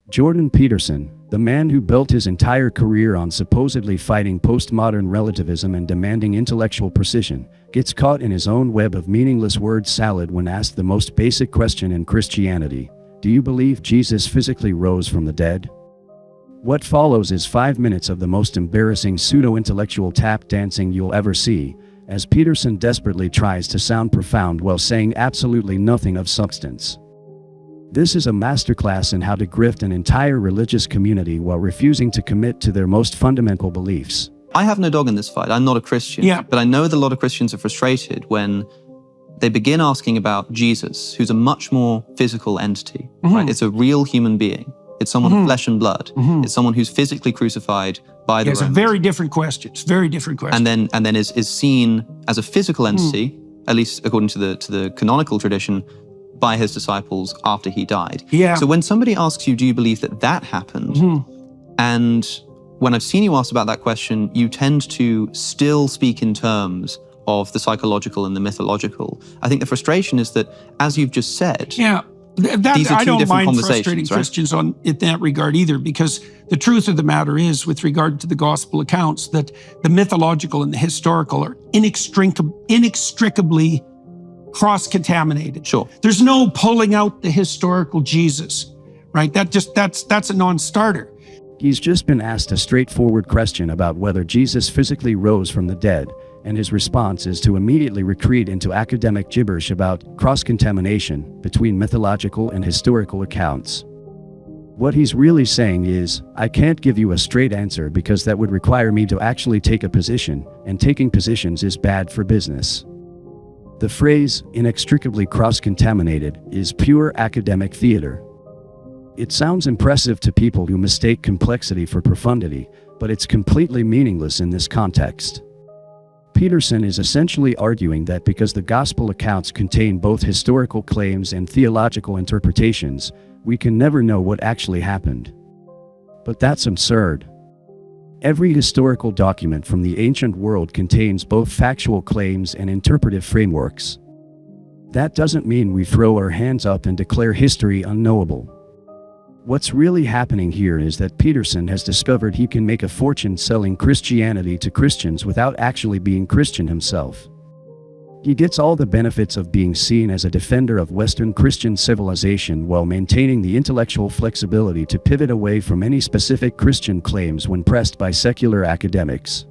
Jordan Peterson, the man who built his entire career on supposedly fighting postmodern relativism and demanding intellectual precision, gets caught in his own web of meaningless word salad when asked the most basic question in Christianity: do you believe Jesus physically rose from the dead? What follows is 5 minutes of the most embarrassing pseudo-intellectual tap dancing you'll ever see, as Peterson desperately tries to sound profound while saying absolutely nothing of substance. This is a masterclass in how to grift an entire religious community while refusing to commit to their most fundamental beliefs. I have no dog in this fight. I'm not a Christian. Yeah. But I know that a lot of Christians are frustrated when they begin asking about Jesus, who's a much more physical entity. Right? It's a real human being. It's someone of flesh and blood. It's someone who's physically crucified by the It's a Romans. very different question. It's a very different question. And then is seen as a physical entity, at least according to the canonical tradition, by his disciples after he died. Yeah. So when somebody asks you, do you believe that that happened? And when I've seen you asked about that question, you tend to still speak in terms of the psychological and the mythological. I think the frustration is that, as you've just said, Yeah. these are I two don't different mind conversations, frustrating right? Christians in that regard either, because the truth of the matter is, with regard to the gospel accounts, that the mythological and the historical are inextricably cross-contaminated. Sure. There's no pulling out the historical Jesus, right? That's a non-starter. He's just been asked a straightforward question about whether Jesus physically rose from the dead, and his response is to immediately retreat into academic gibberish about cross-contamination between mythological and historical accounts. What he's really saying is, I can't give you a straight answer because that would require me to actually take a position, and taking positions is bad for business. The phrase, inextricably cross-contaminated, is pure academic theater. It sounds impressive to people who mistake complexity for profundity, but it's completely meaningless in this context. Peterson is essentially arguing that because the gospel accounts contain both historical claims and theological interpretations, we can never know what actually happened. But that's absurd. Every historical document from the ancient world contains both factual claims and interpretive frameworks. That doesn't mean we throw our hands up and declare history unknowable. What's really happening here is that Peterson has discovered he can make a fortune selling Christianity to Christians without actually being Christian himself. He gets all the benefits of being seen as a defender of Western Christian civilization while maintaining the intellectual flexibility to pivot away from any specific Christian claims when pressed by secular academics.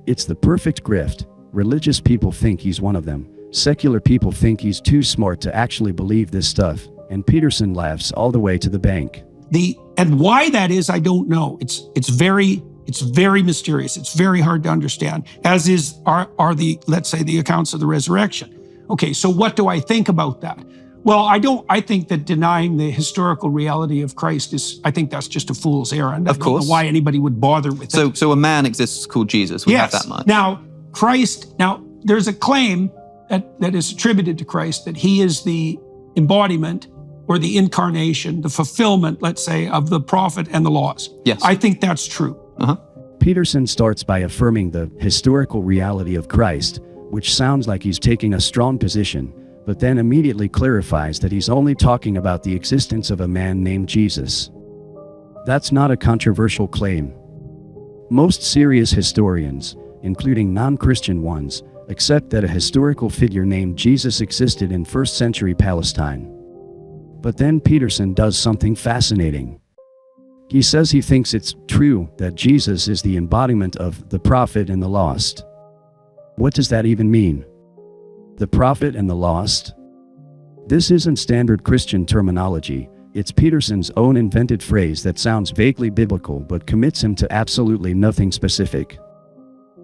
It's the perfect grift. Religious people think he's one of them. Secular people think he's too smart to actually believe this stuff, and Peterson laughs all the way to the bank. And why that is, I don't know. It's very mysterious. It's very hard to understand, as are the, let's say, the accounts of the resurrection. Okay, so what do I think about that? Well, I think that denying the historical reality of Christ I think that's just a fool's errand. Of course. I don't know why anybody would bother with it. So a man exists called Jesus. We have that much. Now, there's a claim that is attributed to Christ that he is the embodiment or the incarnation, the fulfillment, let's say, of the prophet and the laws. Yes. I think that's true. Peterson starts by affirming the historical reality of Christ, which sounds like he's taking a strong position, but then immediately clarifies that he's only talking about the existence of a man named Jesus. That's not a controversial claim. Most serious historians, including non-Christian ones, accept that a historical figure named Jesus existed in first-century Palestine. But then Peterson does something fascinating. He says he thinks it's true that Jesus is the embodiment of the prophet and the lost. What does that even mean? The prophet and the lost? This isn't standard Christian terminology. It's Peterson's own invented phrase that sounds vaguely biblical but commits him to absolutely nothing specific.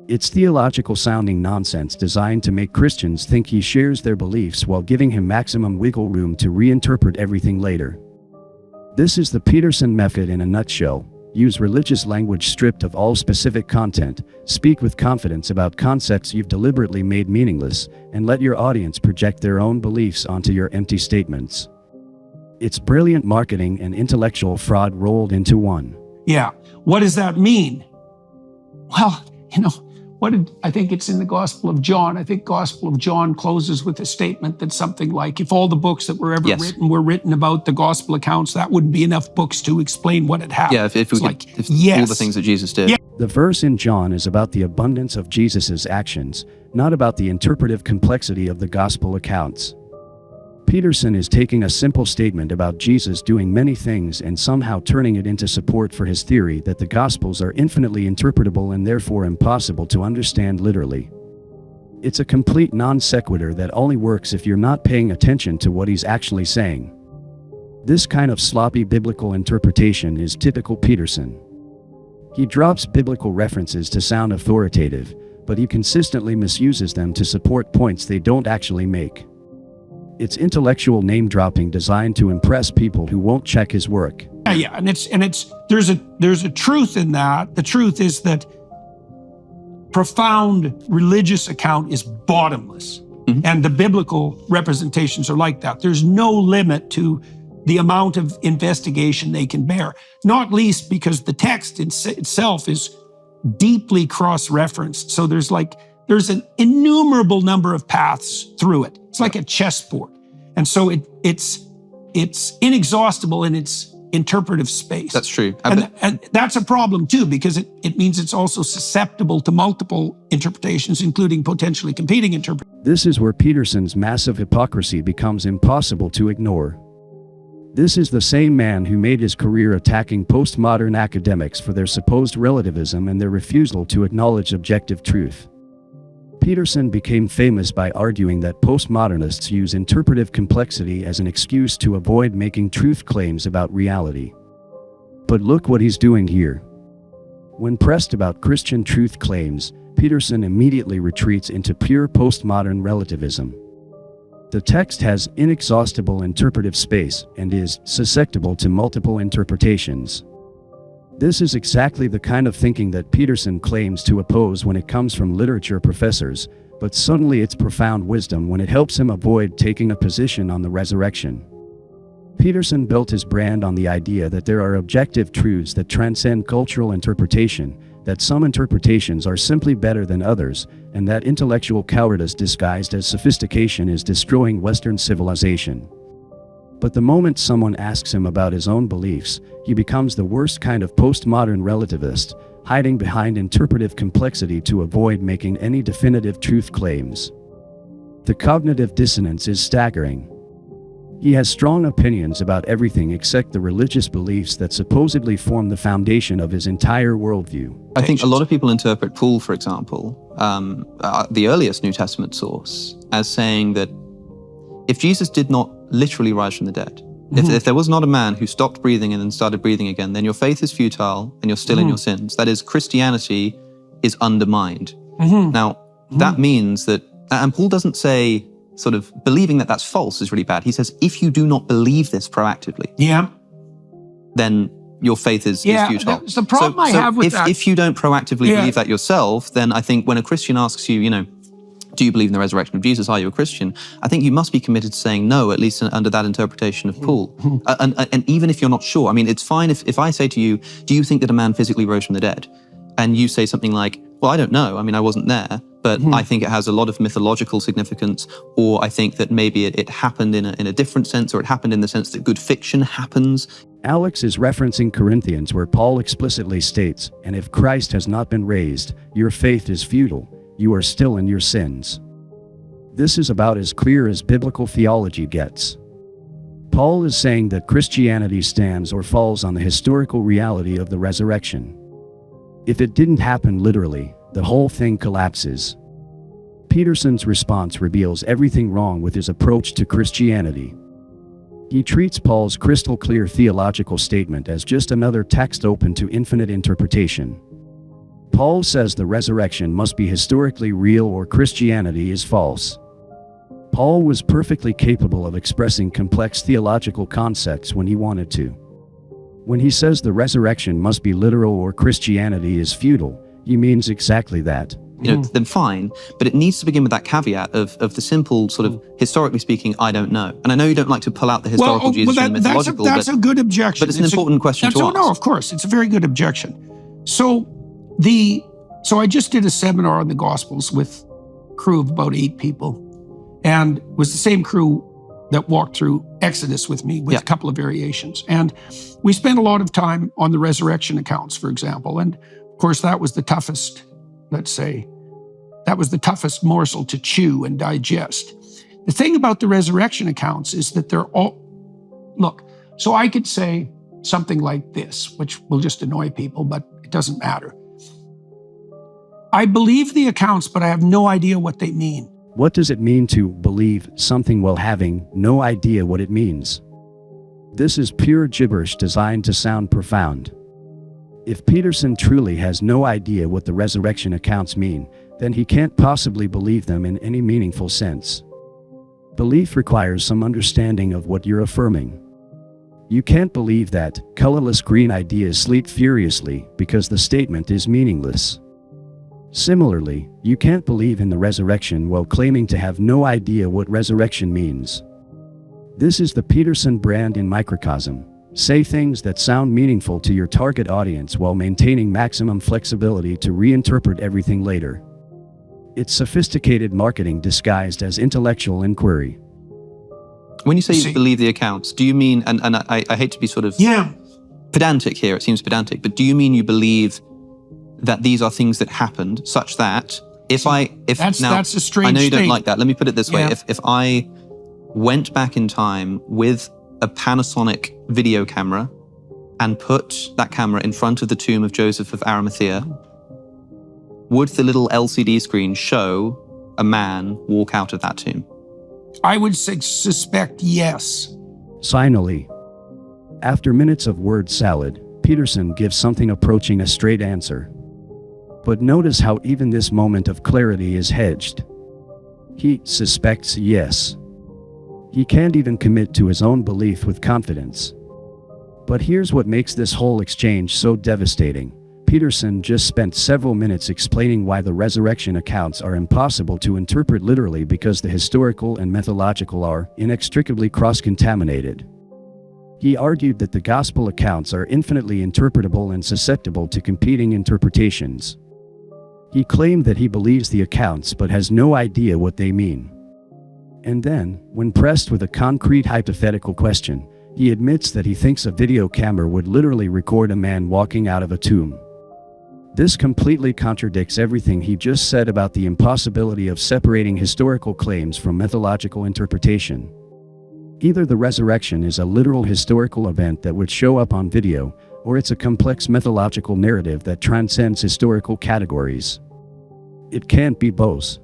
It's theological-sounding nonsense designed to make Christians think he shares their beliefs while giving him maximum wiggle room to reinterpret everything later. This is the Peterson method in a nutshell. Use religious language stripped of all specific content, speak with confidence about concepts you've deliberately made meaningless, and let your audience project their own beliefs onto your empty statements. It's brilliant marketing and intellectual fraud rolled into one. Yeah. What does that mean? Well, I think it's in the Gospel of John. I think Gospel of John closes with a statement that's something like, if all the books that were ever written were written about the gospel accounts, that wouldn't be enough books to explain what had happened. Yeah, if all the things that Jesus did. Yeah. The verse in John is about the abundance of Jesus's actions, not about the interpretive complexity of the gospel accounts. Peterson is taking a simple statement about Jesus doing many things and somehow turning it into support for his theory that the Gospels are infinitely interpretable and therefore impossible to understand literally. It's a complete non sequitur that only works if you're not paying attention to what he's actually saying. This kind of sloppy biblical interpretation is typical Peterson. He drops biblical references to sound authoritative, but he consistently misuses them to support points they don't actually make. It's intellectual name-dropping designed to impress people who won't check his work. Yeah, and there's a truth in that. The truth is that profound religious account is bottomless, and the biblical representations are like that. There's no limit to the amount of investigation they can bear, not least because the text itself is deeply cross-referenced. So there's an innumerable number of paths through it. It's like a chessboard. And so it's inexhaustible in its interpretive space. That's true. And that's a problem too, because it means it's also susceptible to multiple interpretations, including potentially competing interpretations. This is where Peterson's massive hypocrisy becomes impossible to ignore. This is the same man who made his career attacking postmodern academics for their supposed relativism and their refusal to acknowledge objective truth. Peterson became famous by arguing that postmodernists use interpretive complexity as an excuse to avoid making truth claims about reality. But look what he's doing here. When pressed about Christian truth claims, Peterson immediately retreats into pure postmodern relativism. The text has inexhaustible interpretive space and is susceptible to multiple interpretations. This is exactly the kind of thinking that Peterson claims to oppose when it comes from literature professors, but suddenly it's profound wisdom when it helps him avoid taking a position on the resurrection. Peterson built his brand on the idea that there are objective truths that transcend cultural interpretation, that some interpretations are simply better than others, and that intellectual cowardice disguised as sophistication is destroying Western civilization. But the moment someone asks him about his own beliefs, he becomes the worst kind of postmodern relativist, hiding behind interpretive complexity to avoid making any definitive truth claims. The cognitive dissonance is staggering. He has strong opinions about everything except the religious beliefs that supposedly form the foundation of his entire worldview. I think a lot of people interpret Paul, for example, the earliest New Testament source, as saying that if Jesus did not literally rise from the dead, if there was not a man who stopped breathing and then started breathing again, then your faith is futile and you're still in your sins. That is, Christianity is undermined. Now, that means that, and Paul doesn't say sort of believing that that's false is really bad. He says, if you do not believe this proactively, then your faith is futile. That's the problem I have with that. If you don't proactively believe that yourself, then I think when a Christian asks you, do you believe in the resurrection of Jesus? Are you a Christian? I think you must be committed to saying no, at least under that interpretation of Paul. And even if you're not sure, I mean, it's fine if I say to you, do you think that a man physically rose from the dead? And you say something like, well, I don't know. I mean, I wasn't there, but I think it has a lot of mythological significance, or I think that maybe it happened in a different sense, or it happened in the sense that good fiction happens. Alex is referencing Corinthians, where Paul explicitly states, and if Christ has not been raised, your faith is futile. You are still in your sins. This is about as clear as biblical theology gets. Paul is saying that Christianity stands or falls on the historical reality of the resurrection. If it didn't happen literally, the whole thing collapses. Peterson's response reveals everything wrong with his approach to Christianity. He treats Paul's crystal clear theological statement as just another text open to infinite interpretation. Paul says the resurrection must be historically real or Christianity is false. Paul was perfectly capable of expressing complex theological concepts when he wanted to. When he says the resurrection must be literal or Christianity is futile, he means exactly that. Then fine, but it needs to begin with that caveat of the simple sort of, historically speaking, I don't know. And I know you don't like to pull out the historical Jesus and the mythological, that's a good objection. But it's an important question to ask. No, of course, it's a very good objection. So the So I just did a seminar on the Gospels with a crew of about 8 people, and it was the same crew that walked through Exodus with me with a couple of variations. And we spent a lot of time on the resurrection accounts, for example. And of course, that was the toughest, let's say, that was the toughest morsel to chew and digest. The thing about the resurrection accounts is that they're all, look, so I could say something like this, which will just annoy people, but it doesn't matter. I believe the accounts, but I have no idea what they mean. What does it mean to believe something while having no idea what it means? This is pure gibberish designed to sound profound. If Peterson truly has no idea what the resurrection accounts mean, then he can't possibly believe them in any meaningful sense. Belief requires some understanding of what you're affirming. You can't believe that colorless green ideas sleep furiously because the statement is meaningless. Similarly, you can't believe in the resurrection while claiming to have no idea what resurrection means. This is the Peterson brand in microcosm. Say things that sound meaningful to your target audience while maintaining maximum flexibility to reinterpret everything later. It's sophisticated marketing disguised as intellectual inquiry. When you say you believe the accounts, do you mean, and I hate to be sort of pedantic here, it seems pedantic, but do you mean you believe that these are things that happened such that that's a strange I know you don't state. like that. Let me put it this way. If I went back in time with a Panasonic video camera and put that camera in front of the tomb of Joseph of Arimathea, would the little LCD screen show a man walk out of that tomb? I would suspect yes. Finally, after minutes of word salad, Peterson gives something approaching a straight answer. But notice how even this moment of clarity is hedged. He suspects yes. He can't even commit to his own belief with confidence. But here's what makes this whole exchange so devastating. Peterson just spent several minutes explaining why the resurrection accounts are impossible to interpret literally because the historical and mythological are inextricably cross-contaminated. He argued that the gospel accounts are infinitely interpretable and susceptible to competing interpretations. He claimed that he believes the accounts but has no idea what they mean. And then, when pressed with a concrete hypothetical question, he admits that he thinks a video camera would literally record a man walking out of a tomb. This completely contradicts everything he just said about the impossibility of separating historical claims from mythological interpretation. Either the resurrection is a literal historical event that would show up on video, or it's a complex mythological narrative that transcends historical categories. It can't be both.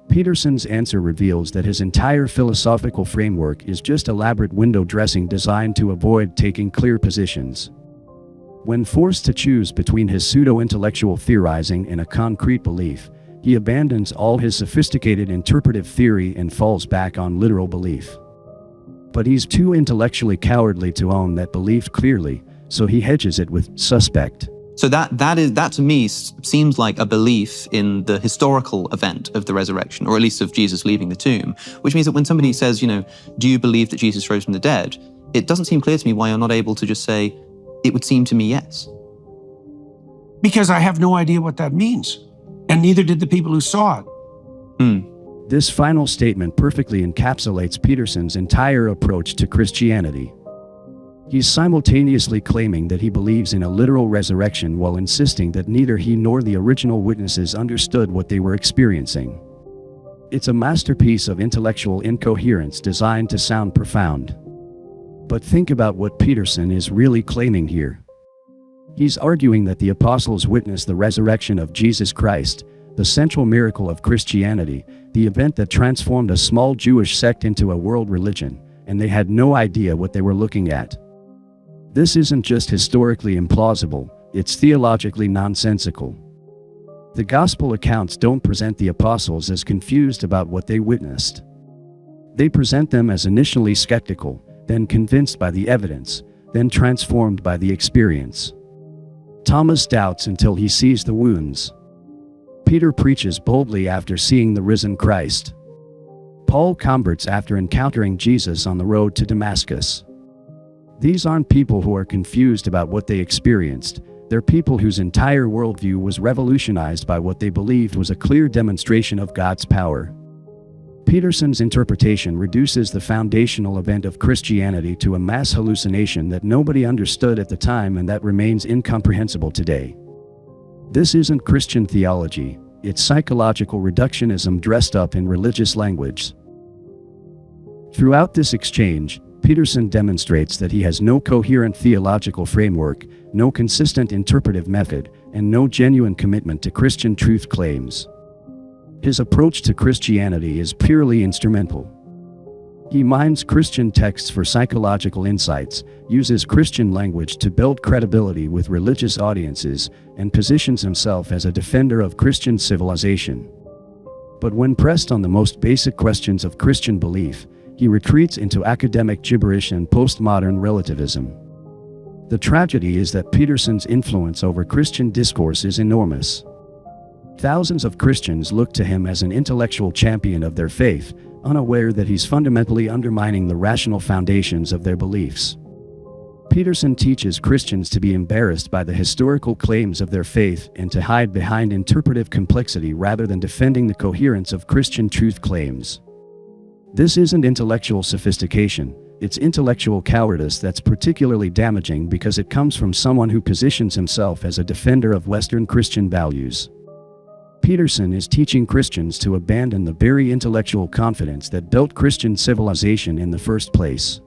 Peterson's answer reveals that his entire philosophical framework is just elaborate window dressing designed to avoid taking clear positions. When forced to choose between his pseudo-intellectual theorizing and a concrete belief, he abandons all his sophisticated interpretive theory and falls back on literal belief. But he's too intellectually cowardly to own that belief clearly, so he hedges it with suspect. So that to me seems like a belief in the historical event of the resurrection, or at least of Jesus leaving the tomb, which means that when somebody says, do you believe that Jesus rose from the dead? It doesn't seem clear to me why you're not able to just say, it would seem to me yes. Because I have no idea what that means. And neither did the people who saw it. This final statement perfectly encapsulates Peterson's entire approach to Christianity. He's simultaneously claiming that he believes in a literal resurrection while insisting that neither he nor the original witnesses understood what they were experiencing. It's a masterpiece of intellectual incoherence designed to sound profound. But think about what Peterson is really claiming here. He's arguing that the apostles witnessed the resurrection of Jesus Christ, the central miracle of Christianity, the event that transformed a small Jewish sect into a world religion, and they had no idea what they were looking at. This isn't just historically implausible, it's theologically nonsensical. The gospel accounts don't present the apostles as confused about what they witnessed. They present them as initially skeptical, then convinced by the evidence, then transformed by the experience. Thomas doubts until he sees the wounds. Peter preaches boldly after seeing the risen Christ. Paul converts after encountering Jesus on the road to Damascus. These aren't people who are confused about what they experienced, They're people whose entire worldview was revolutionized by what they believed was a clear demonstration of God's power. Peterson's interpretation reduces the foundational event of Christianity to a mass hallucination that nobody understood at the time and that remains incomprehensible today. This isn't Christian theology, it's psychological reductionism dressed up in religious language. Throughout this exchange, Peterson demonstrates that he has no coherent theological framework, no consistent interpretive method, and no genuine commitment to Christian truth claims. His approach to Christianity is purely instrumental. He mines Christian texts for psychological insights, uses Christian language to build credibility with religious audiences, and positions himself as a defender of Christian civilization. But when pressed on the most basic questions of Christian belief, he retreats into academic gibberish and postmodern relativism. The tragedy is that Peterson's influence over Christian discourse is enormous. Thousands of Christians look to him as an intellectual champion of their faith, unaware that he's fundamentally undermining the rational foundations of their beliefs. Peterson teaches Christians to be embarrassed by the historical claims of their faith and to hide behind interpretive complexity rather than defending the coherence of Christian truth claims. This isn't intellectual sophistication, it's intellectual cowardice that's particularly damaging because it comes from someone who positions himself as a defender of Western Christian values. Peterson is teaching Christians to abandon the very intellectual confidence that built Christian civilization in the first place.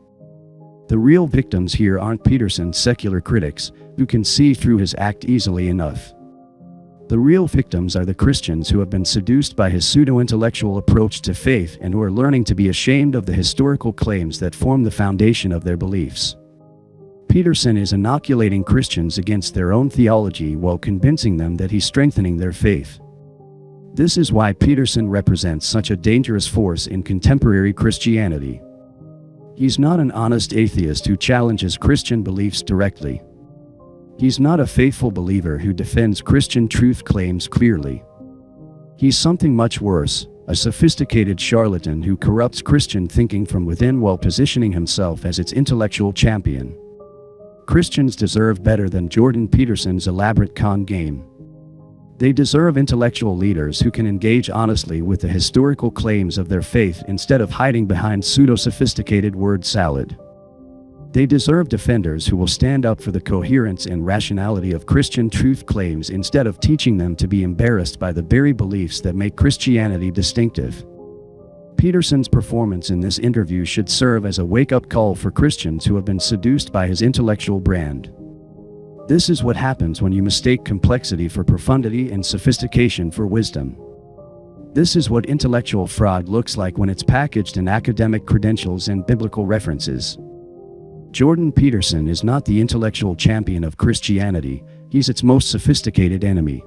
The real victims here aren't Peterson's secular critics, who can see through his act easily enough. The real victims are the Christians who have been seduced by his pseudo-intellectual approach to faith and who are learning to be ashamed of the historical claims that form the foundation of their beliefs. Peterson is inoculating Christians against their own theology while convincing them that he's strengthening their faith. This is why Peterson represents such a dangerous force in contemporary Christianity. He's not an honest atheist who challenges Christian beliefs directly. He's not a faithful believer who defends Christian truth claims clearly. He's something much worse, a sophisticated charlatan who corrupts Christian thinking from within while positioning himself as its intellectual champion. Christians deserve better than Jordan Peterson's elaborate con game. They deserve intellectual leaders who can engage honestly with the historical claims of their faith instead of hiding behind pseudo-sophisticated word salad. They deserve defenders who will stand up for the coherence and rationality of Christian truth claims instead of teaching them to be embarrassed by the very beliefs that make Christianity distinctive. Peterson's performance in this interview should serve as a wake-up call for Christians who have been seduced by his intellectual brand. This is what happens when you mistake complexity for profundity and sophistication for wisdom. This is what intellectual fraud looks like when it's packaged in academic credentials and biblical references. Jordan Peterson is not the intellectual champion of Christianity, he's its most sophisticated enemy.